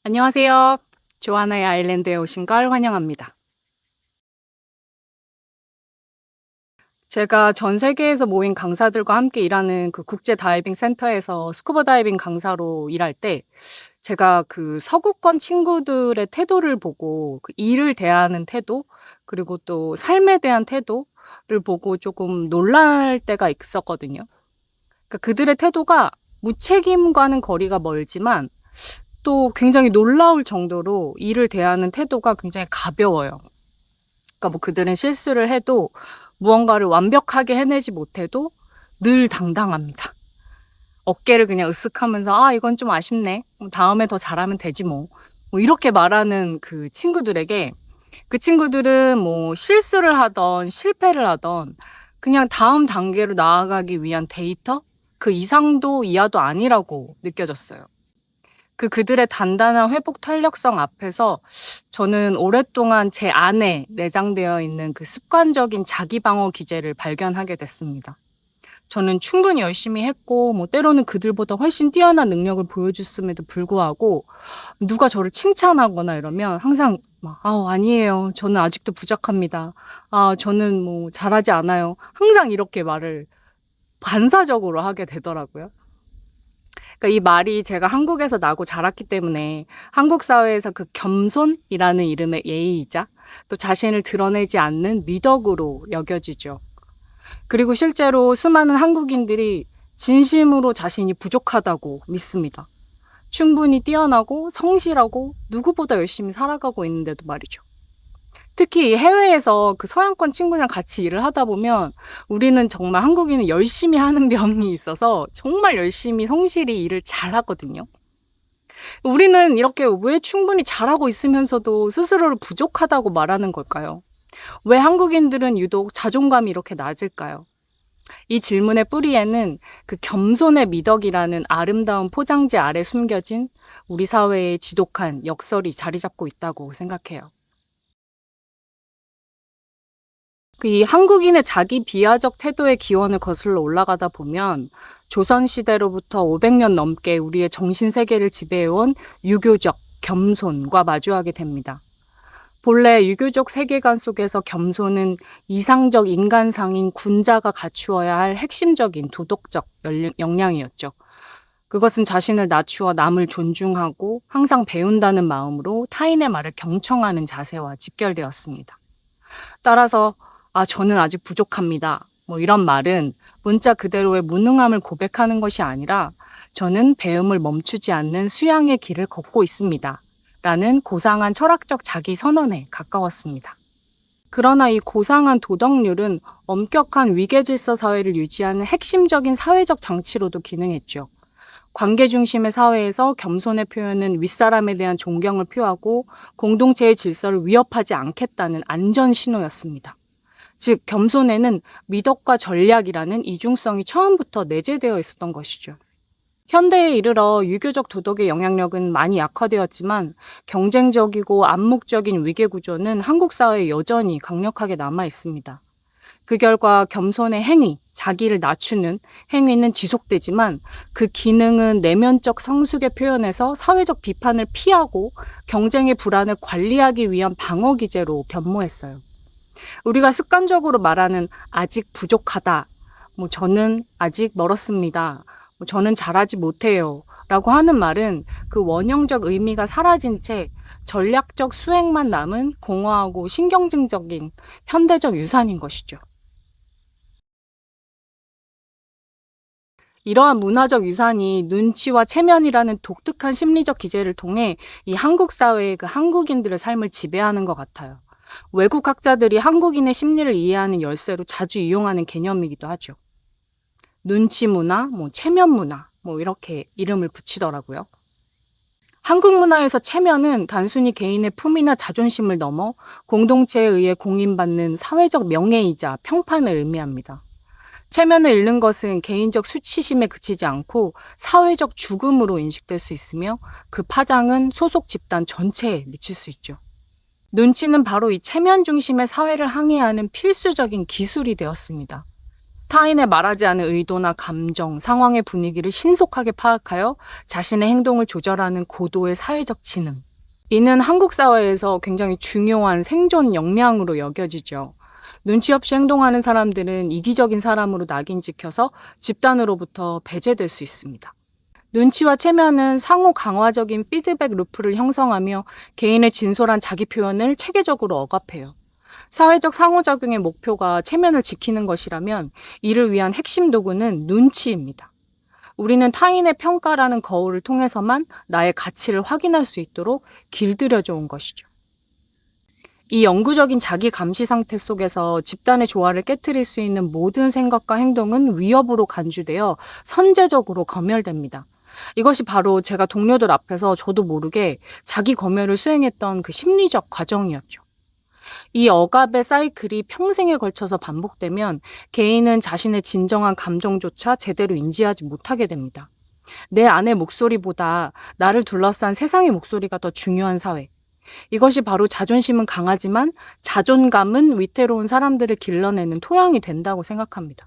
안녕하세요. 조하나의 아일랜드에 오신 걸 환영합니다. 제가 전 세계에서 모인 강사들과 함께 일하는 그 국제 다이빙 센터에서 스쿠버 다이빙 강사로 일할 때 제가 그 서구권 친구들의 태도를 보고 그 일을 대하는 태도 그리고 또 삶에 대한 태도를 보고 조금 놀랄 때가 있었거든요. 그러니까 그들의 태도가 무책임과는 거리가 멀지만 또 굉장히 놀라울 정도로 일을 대하는 태도가 굉장히 가벼워요. 그러니까 뭐 그들은 실수를 해도 무언가를 완벽하게 해내지 못해도 늘 당당합니다. 어깨를 그냥 으쓱하면서 아 이건 좀 아쉽네. 다음에 더 잘하면 되지 뭐. 뭐 이렇게 말하는 그 친구들에게 그 친구들은 뭐 실수를 하던 실패를 하던 그냥 다음 단계로 나아가기 위한 데이터 그 이상도 이하도 아니라고 느껴졌어요. 그들의 단단한 회복 탄력성 앞에서 저는 오랫동안 제 안에 내장되어 있는 그 습관적인 자기 방어 기제를 발견하게 됐습니다. 저는 충분히 열심히 했고 뭐 때로는 그들보다 훨씬 뛰어난 능력을 보여줬음에도 불구하고 누가 저를 칭찬하거나 이러면 항상 막 아니에요. 저는 아직도 부족합니다. 저는 뭐 잘하지 않아요." 항상 이렇게 말을 반사적으로 하게 되더라고요. 그러니까 이 말이 제가 한국에서 나고 자랐기 때문에 한국 사회에서 그 겸손이라는 이름의 예의이자 또 자신을 드러내지 않는 미덕으로 여겨지죠. 그리고 실제로 수많은 한국인들이 진심으로 자신이 부족하다고 믿습니다. 충분히 뛰어나고 성실하고 누구보다 열심히 살아가고 있는데도 말이죠. 특히 해외에서 그 서양권 친구랑 같이 일을 하다 보면 우리는 정말 한국인은 열심히 하는 병이 있어서 정말 열심히 성실히 일을 잘하거든요. 우리는 이렇게 왜 충분히 잘하고 있으면서도 스스로를 부족하다고 말하는 걸까요? 왜 한국인들은 유독 자존감이 이렇게 낮을까요? 이 질문의 뿌리에는 그 겸손의 미덕이라는 아름다운 포장지 아래 숨겨진 우리 사회의 지독한 역설이 자리 잡고 있다고 생각해요. 이 한국인의 자기 비하적 태도의 기원을 거슬러 올라가다 보면 조선시대로부터 500년 넘게 우리의 정신세계를 지배해온 유교적 겸손과 마주하게 됩니다. 본래 유교적 세계관 속에서 겸손은 이상적 인간상인 군자가 갖추어야 할 핵심적인 도덕적 역량이었죠. 그것은 자신을 낮추어 남을 존중하고 항상 배운다는 마음으로 타인의 말을 경청하는 자세와 직결되었습니다. 따라서 저는 아직 부족합니다. 뭐 이런 말은 문자 그대로의 무능함을 고백하는 것이 아니라 저는 배움을 멈추지 않는 수양의 길을 걷고 있습니다. 라는 고상한 철학적 자기 선언에 가까웠습니다. 그러나 이 고상한 도덕률은 엄격한 위계질서 사회를 유지하는 핵심적인 사회적 장치로도 기능했죠. 관계 중심의 사회에서 겸손의 표현은 윗사람에 대한 존경을 표하고 공동체의 질서를 위협하지 않겠다는 안전 신호였습니다. 즉 겸손에는 미덕과 전략이라는 이중성이 처음부터 내재되어 있었던 것이죠. 현대에 이르러 유교적 도덕의 영향력은 많이 약화되었지만 경쟁적이고 암묵적인 위계 구조는 한국 사회에 여전히 강력하게 남아 있습니다. 그 결과 겸손의 행위, 자기를 낮추는 행위는 지속되지만 그 기능은 내면적 성숙의 표현에서 사회적 비판을 피하고 경쟁의 불안을 관리하기 위한 방어 기제로 변모했어요. 우리가 습관적으로 말하는 아직 부족하다, 저는 아직 멀었습니다, 저는 잘하지 못해요 라고 하는 말은 그 원형적 의미가 사라진 채 전략적 수행만 남은 공허하고 신경증적인 현대적 유산인 것이죠. 이러한 문화적 유산이 눈치와 체면이라는 독특한 심리적 기제를 통해 이 한국 사회의 그 한국인들의 삶을 지배하는 것 같아요. 외국 학자들이 한국인의 심리를 이해하는 열쇠로 자주 이용하는 개념이기도 하죠. 눈치 문화, 체면 문화, 이렇게 이름을 붙이더라고요. 한국 문화에서 체면은 단순히 개인의 품위나 자존심을 넘어 공동체에 의해 공인받는 사회적 명예이자 평판을 의미합니다. 체면을 잃는 것은 개인적 수치심에 그치지 않고 사회적 죽음으로 인식될 수 있으며 그 파장은 소속 집단 전체에 미칠 수 있죠. 눈치는 바로 이 체면 중심의 사회를 항해하는 필수적인 기술이 되었습니다. 타인의 말하지 않은 의도나 감정, 상황의 분위기를 신속하게 파악하여 자신의 행동을 조절하는 고도의 사회적 지능. 이는 한국 사회에서 굉장히 중요한 생존 역량으로 여겨지죠. 눈치 없이 행동하는 사람들은 이기적인 사람으로 낙인 찍혀서 집단으로부터 배제될 수 있습니다. 눈치와 체면은 상호 강화적인 피드백 루프를 형성하며 개인의 진솔한 자기 표현을 체계적으로 억압해요. 사회적 상호작용의 목표가 체면을 지키는 것이라면 이를 위한 핵심 도구는 눈치입니다. 우리는 타인의 평가라는 거울을 통해서만 나의 가치를 확인할 수 있도록 길들여져 온 것이죠. 이 영구적인 자기 감시 상태 속에서 집단의 조화를 깨트릴 수 있는 모든 생각과 행동은 위협으로 간주되어 선제적으로 검열됩니다. 이것이 바로 제가 동료들 앞에서 저도 모르게 자기 검열을 수행했던 그 심리적 과정이었죠. 이 억압의 사이클이 평생에 걸쳐서 반복되면 개인은 자신의 진정한 감정조차 제대로 인지하지 못하게 됩니다. 내 안의 목소리보다 나를 둘러싼 세상의 목소리가 더 중요한 사회. 이것이 바로 자존심은 강하지만 자존감은 위태로운 사람들을 길러내는 토양이 된다고 생각합니다.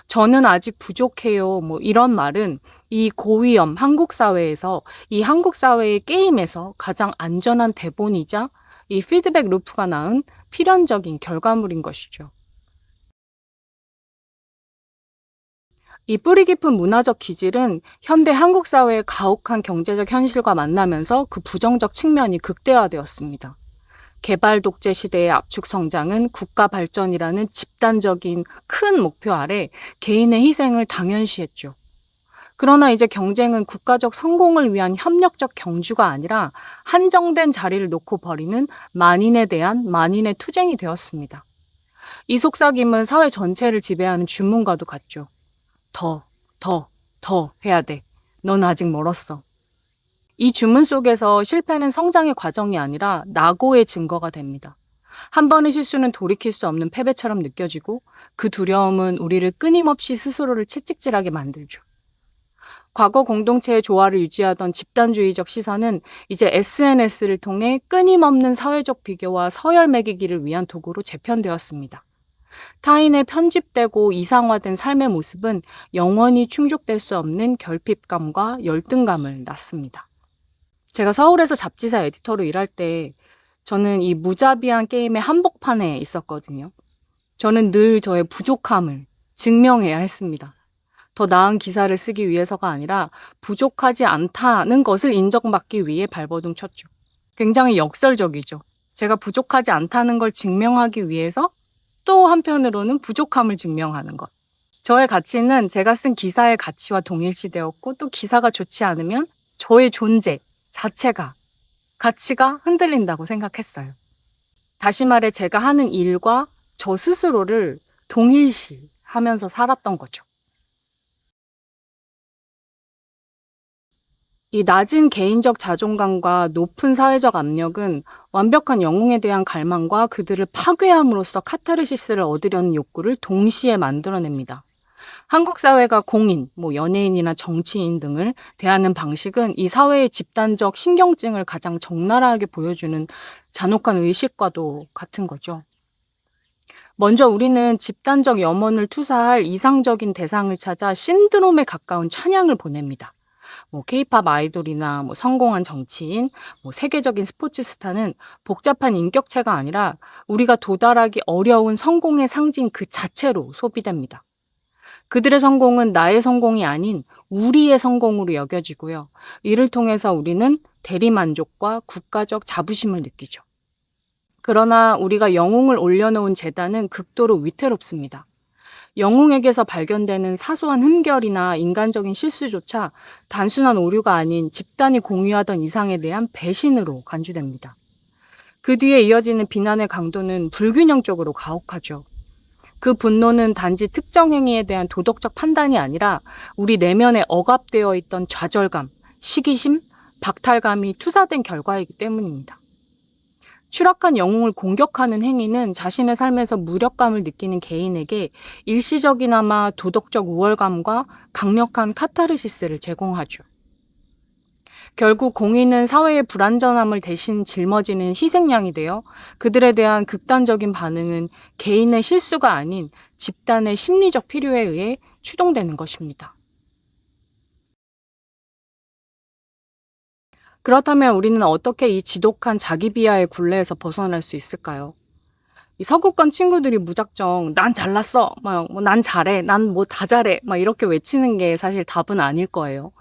저는 아직 부족해요. 이런 말은 이 고위험 한국 사회에서 이 한국 사회의 게임에서 가장 안전한 대본이자 이 피드백 루프가 낳은 필연적인 결과물인 것이죠. 이 뿌리 깊은 문화적 기질은 현대 한국 사회의 가혹한 경제적 현실과 만나면서 그 부정적 측면이 극대화되었습니다. 개발 독재 시대의 압축 성장은 국가 발전이라는 집단적인 큰 목표 아래 개인의 희생을 당연시했죠. 그러나 이제 경쟁은 국가적 성공을 위한 협력적 경주가 아니라 한정된 자리를 놓고 벌이는 만인에 대한 만인의 투쟁이 되었습니다. 이 속삭임은 사회 전체를 지배하는 주문과도 같죠. 더 해야 돼. 넌 아직 멀었어. 이 주문 속에서 실패는 성장의 과정이 아니라 낙오의 증거가 됩니다. 한 번의 실수는 돌이킬 수 없는 패배처럼 느껴지고 그 두려움은 우리를 끊임없이 스스로를 채찍질하게 만들죠. 과거 공동체의 조화를 유지하던 집단주의적 시선은 이제 SNS를 통해 끊임없는 사회적 비교와 서열 매기기를 위한 도구로 재편되었습니다. 타인의 편집되고 이상화된 삶의 모습은 영원히 충족될 수 없는 결핍감과 열등감을 낳습니다. 제가 서울에서 잡지사 에디터로 일할 때 저는 이 무자비한 게임의 한복판에 있었거든요. 저는 늘 저의 부족함을 증명해야 했습니다. 더 나은 기사를 쓰기 위해서가 아니라 부족하지 않다는 것을 인정받기 위해 발버둥 쳤죠. 굉장히 역설적이죠. 제가 부족하지 않다는 걸 증명하기 위해서 또 한편으로는 부족함을 증명하는 것. 저의 가치는 제가 쓴 기사의 가치와 동일시되었고 또 기사가 좋지 않으면 저의 존재 자체가 가치가 흔들린다고 생각했어요. 다시 말해 제가 하는 일과 저 스스로를 동일시하면서 살았던 거죠. 이 낮은 개인적 자존감과 높은 사회적 압력은 완벽한 영웅에 대한 갈망과 그들을 파괴함으로써 카타르시스를 얻으려는 욕구를 동시에 만들어냅니다. 한국 사회가 공인, 연예인이나 정치인 등을 대하는 방식은 이 사회의 집단적 신경증을 가장 적나라하게 보여주는 잔혹한 의식과도 같은 거죠. 먼저 우리는 집단적 염원을 투사할 이상적인 대상을 찾아 신드롬에 가까운 찬양을 보냅니다. K-팝 아이돌이나 성공한 정치인, 세계적인 스포츠 스타는 복잡한 인격체가 아니라 우리가 도달하기 어려운 성공의 상징 그 자체로 소비됩니다. 그들의 성공은 나의 성공이 아닌 우리의 성공으로 여겨지고요. 이를 통해서 우리는 대리만족과 국가적 자부심을 느끼죠. 그러나 우리가 영웅을 올려놓은 재단은 극도로 위태롭습니다. 영웅에게서 발견되는 사소한 흠결이나 인간적인 실수조차 단순한 오류가 아닌 집단이 공유하던 이상에 대한 배신으로 간주됩니다. 그 뒤에 이어지는 비난의 강도는 불균형적으로 가혹하죠. 그 분노는 단지 특정 행위에 대한 도덕적 판단이 아니라 우리 내면에 억압되어 있던 좌절감, 시기심, 박탈감이 투사된 결과이기 때문입니다. 추락한 영웅을 공격하는 행위는 자신의 삶에서 무력감을 느끼는 개인에게 일시적이나마 도덕적 우월감과 강력한 카타르시스를 제공하죠. 결국 공인은 사회의 불완전함을 대신 짊어지는 희생양이 되어 그들에 대한 극단적인 반응은 개인의 실수가 아닌 집단의 심리적 필요에 의해 추동되는 것입니다. 그렇다면 우리는 어떻게 이 지독한 자기 비하의 굴레에서 벗어날 수 있을까요? 이 서구권 친구들이 무작정 난 잘났어, 난 잘해, 난 뭐 다 잘해, 막 이렇게 외치는 게 사실 답은 아닐 거예요.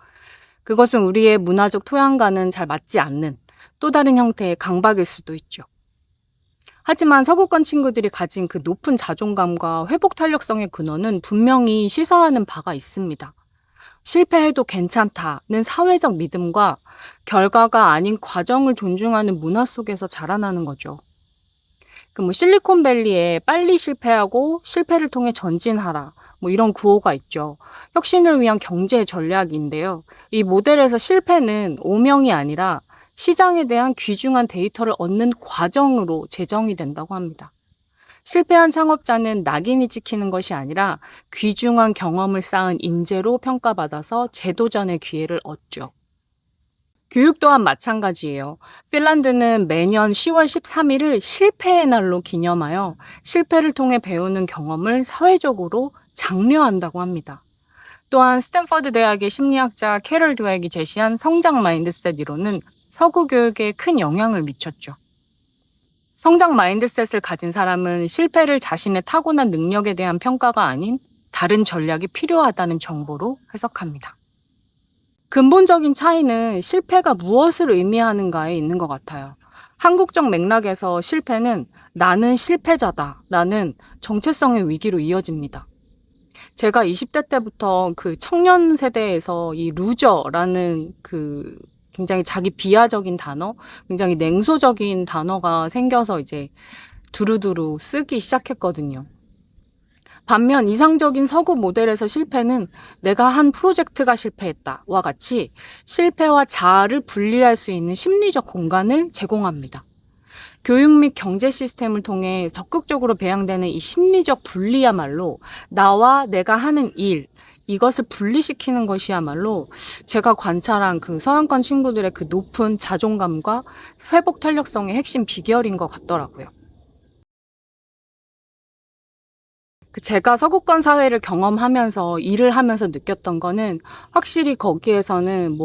그것은 우리의 문화적 토양과는 잘 맞지 않는 또 다른 형태의 강박일 수도 있죠. 하지만 서구권 친구들이 가진 그 높은 자존감과 회복 탄력성의 근원은 분명히 시사하는 바가 있습니다. 실패해도 괜찮다는 사회적 믿음과 결과가 아닌 과정을 존중하는 문화 속에서 자라나는 거죠. 실리콘밸리에 빨리 실패하고 실패를 통해 전진하라. 이런 구호가 있죠. 혁신을 위한 경제 전략인데요. 이 모델에서 실패는 오명이 아니라 시장에 대한 귀중한 데이터를 얻는 과정으로 제정이 된다고 합니다. 실패한 창업자는 낙인이 찍히는 것이 아니라 귀중한 경험을 쌓은 인재로 평가받아서 재도전의 기회를 얻죠. 교육 또한 마찬가지예요. 핀란드는 매년 10월 13일을 실패의 날로 기념하여 실패를 통해 배우는 경험을 사회적으로 장려한다고 합니다. 또한 스탠퍼드 대학의 심리학자 캐럴 드웩이 제시한 성장 마인드셋 이론은 서구 교육에 큰 영향을 미쳤죠. 성장 마인드셋을 가진 사람은 실패를 자신의 타고난 능력에 대한 평가가 아닌 다른 전략이 필요하다는 정보로 해석합니다. 근본적인 차이는 실패가 무엇을 의미하는가에 있는 것 같아요. 한국적 맥락에서 실패는 나는 실패자다라는 정체성의 위기로 이어집니다. 제가 20대 때부터 그 청년 세대에서 이 루저라는 그 굉장히 자기 비하적인 단어, 굉장히 냉소적인 단어가 생겨서 이제 두루두루 쓰기 시작했거든요. 반면 이상적인 서구 모델에서 실패는 내가 한 프로젝트가 실패했다와 같이 실패와 자아를 분리할 수 있는 심리적 공간을 제공합니다. 교육 및 경제 시스템을 통해 적극적으로 배양되는 이 심리적 분리야말로 나와 내가 하는 일, 이것을 분리시키는 것이야말로 제가 관찰한 그 서양권 친구들의 그 높은 자존감과 회복 탄력성의 핵심 비결인 것 같더라고요. 제가 서구권 사회를 경험하면서 일을 하면서 느꼈던 거는 확실히 거기에서는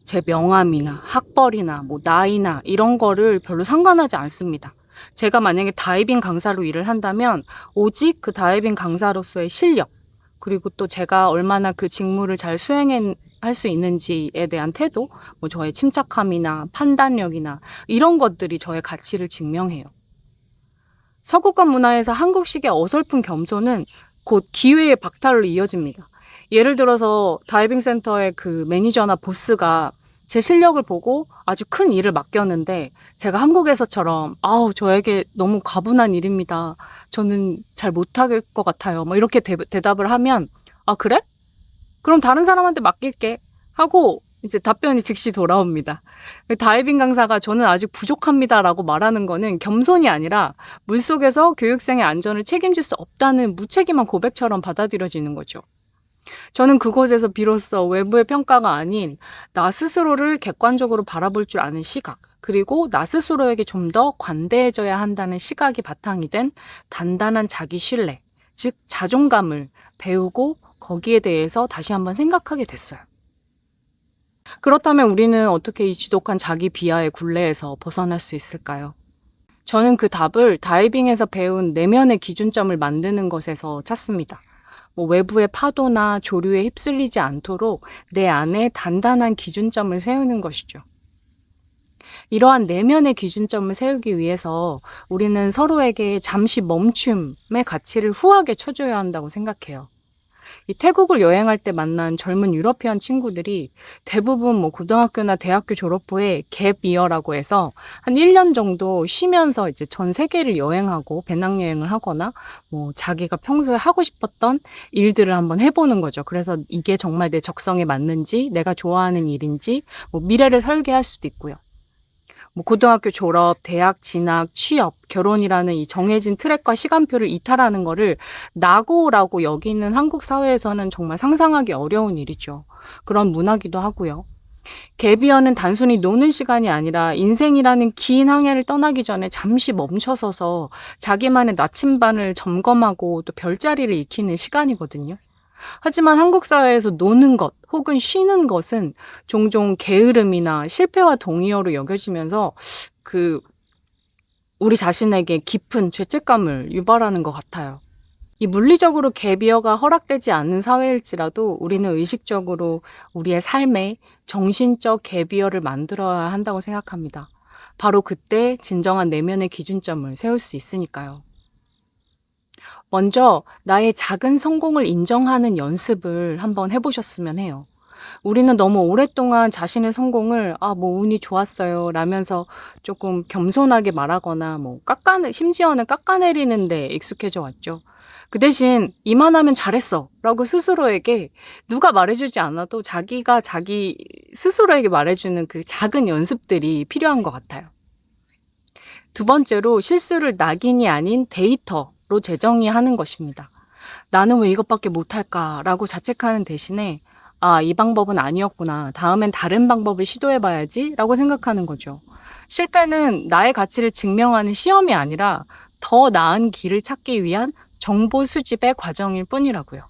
제 명함이나 학벌이나 나이나 이런 거를 별로 상관하지 않습니다. 제가 만약에 다이빙 강사로 일을 한다면 오직 그 다이빙 강사로서의 실력, 그리고 또 제가 얼마나 그 직무를 잘 수행할 수 있는지에 대한 태도, 저의 침착함이나 판단력이나 이런 것들이 저의 가치를 증명해요. 서구권 문화에서 한국식의 어설픈 겸손은 곧 기회의 박탈로 이어집니다. 예를 들어서 다이빙 센터의 그 매니저나 보스가 제 실력을 보고 아주 큰 일을 맡겼는데 제가 한국에서처럼 저에게 너무 과분한 일입니다. 저는 잘 못할 것 같아요. 이렇게 대답을 하면 그래? 그럼 다른 사람한테 맡길게 하고 이제 답변이 즉시 돌아옵니다. 다이빙 강사가 저는 아직 부족합니다라고 말하는 거는 겸손이 아니라 물속에서 교육생의 안전을 책임질 수 없다는 무책임한 고백처럼 받아들여지는 거죠. 저는 그곳에서 비로소 외부의 평가가 아닌 나 스스로를 객관적으로 바라볼 줄 아는 시각, 그리고 나 스스로에게 좀 더 관대해져야 한다는 시각이 바탕이 된 단단한 자기 신뢰, 즉 자존감을 배우고 거기에 대해서 다시 한번 생각하게 됐어요. 그렇다면 우리는 어떻게 이 지독한 자기 비하의 굴레에서 벗어날 수 있을까요? 저는 그 답을 다이빙에서 배운 내면의 기준점을 만드는 것에서 찾습니다. 외부의 파도나 조류에 휩쓸리지 않도록 내 안에 단단한 기준점을 세우는 것이죠. 이러한 내면의 기준점을 세우기 위해서 우리는 서로에게 잠시 멈춤의 가치를 후하게 쳐줘야 한다고 생각해요. 이 태국을 여행할 때 만난 젊은 유러피안 친구들이 대부분 고등학교나 대학교 졸업 후에 갭 이어라고 해서 한 1년 정도 쉬면서 이제 전 세계를 여행하고 배낭여행을 하거나 자기가 평소에 하고 싶었던 일들을 한번 해보는 거죠. 그래서 이게 정말 내 적성에 맞는지, 내가 좋아하는 일인지, 미래를 설계할 수도 있고요. 고등학교 졸업, 대학 진학, 취업, 결혼이라는 이 정해진 트랙과 시간표를 이탈하는 거를 낙오라고 여기는 한국 사회에서는 정말 상상하기 어려운 일이죠. 그런 문화기도 하고요. 갭이어는 단순히 노는 시간이 아니라 인생이라는 긴 항해를 떠나기 전에 잠시 멈춰서서 자기만의 나침반을 점검하고 또 별자리를 익히는 시간이거든요. 하지만 한국 사회에서 노는 것 혹은 쉬는 것은 종종 게으름이나 실패와 동의어로 여겨지면서 그 우리 자신에게 깊은 죄책감을 유발하는 것 같아요. 이 물리적으로 갭이어가 허락되지 않는 사회일지라도 우리는 의식적으로 우리의 삶에 정신적 갭이어를 만들어야 한다고 생각합니다. 바로 그때 진정한 내면의 기준점을 세울 수 있으니까요. 먼저 나의 작은 성공을 인정하는 연습을 한번 해보셨으면 해요. 우리는 너무 오랫동안 자신의 성공을 뭐 운이 좋았어요 라면서 조금 겸손하게 말하거나 심지어는 깎아내리는데 익숙해져 왔죠. 그 대신 이만하면 잘했어 라고 스스로에게 누가 말해주지 않아도 자기가 자기 스스로에게 말해주는 그 작은 연습들이 필요한 것 같아요. 두 번째로 실수를 낙인이 아닌 데이터로 재정의하는 것입니다. 나는 왜 이것밖에 못할까라고 자책하는 대신에 이 방법은 아니었구나. 다음엔 다른 방법을 시도해봐야지 라고 생각하는 거죠. 실패는 나의 가치를 증명하는 시험이 아니라 더 나은 길을 찾기 위한 정보 수집의 과정일 뿐이라고요.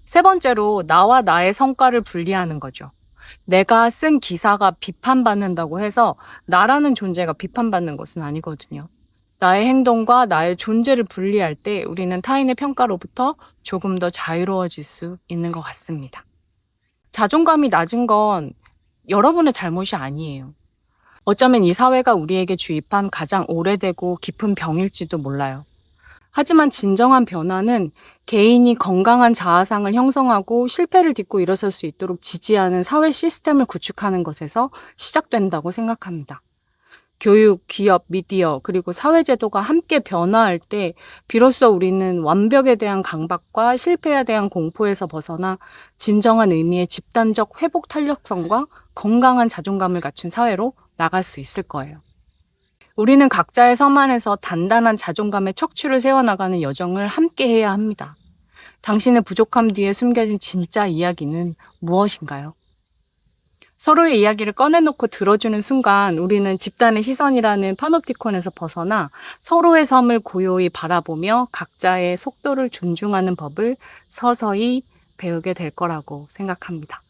세 번째로 나와 나의 성과를 분리하는 거죠. 내가 쓴 기사가 비판받는다고 해서 나라는 존재가 비판받는 것은 아니거든요. 나의 행동과 나의 존재를 분리할 때 우리는 타인의 평가로부터 조금 더 자유로워질 수 있는 것 같습니다. 자존감이 낮은 건 여러분의 잘못이 아니에요. 어쩌면 이 사회가 우리에게 주입한 가장 오래되고 깊은 병일지도 몰라요. 하지만 진정한 변화는 개인이 건강한 자아상을 형성하고 실패를 딛고 일어설 수 있도록 지지하는 사회 시스템을 구축하는 것에서 시작된다고 생각합니다. 교육, 기업, 미디어, 그리고 사회제도가 함께 변화할 때 비로소 우리는 완벽에 대한 강박과 실패에 대한 공포에서 벗어나 진정한 의미의 집단적 회복 탄력성과 건강한 자존감을 갖춘 사회로 나갈 수 있을 거예요. 우리는 각자의 섬 안에서 단단한 자존감의 척추를 세워나가는 여정을 함께 해야 합니다. 당신의 부족함 뒤에 숨겨진 진짜 이야기는 무엇인가요? 서로의 이야기를 꺼내놓고 들어주는 순간 우리는 집단의 시선이라는 파놉티콘에서 벗어나 서로의 섬을 고요히 바라보며 각자의 속도를 존중하는 법을 서서히 배우게 될 거라고 생각합니다.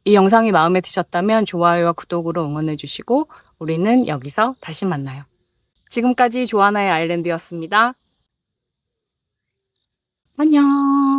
이 영상이 마음에 드셨다면 좋아요와 구독으로 응원해 주시고 우리는 여기서 다시 만나요. 지금까지 조하나의 아일랜드였습니다. 안녕.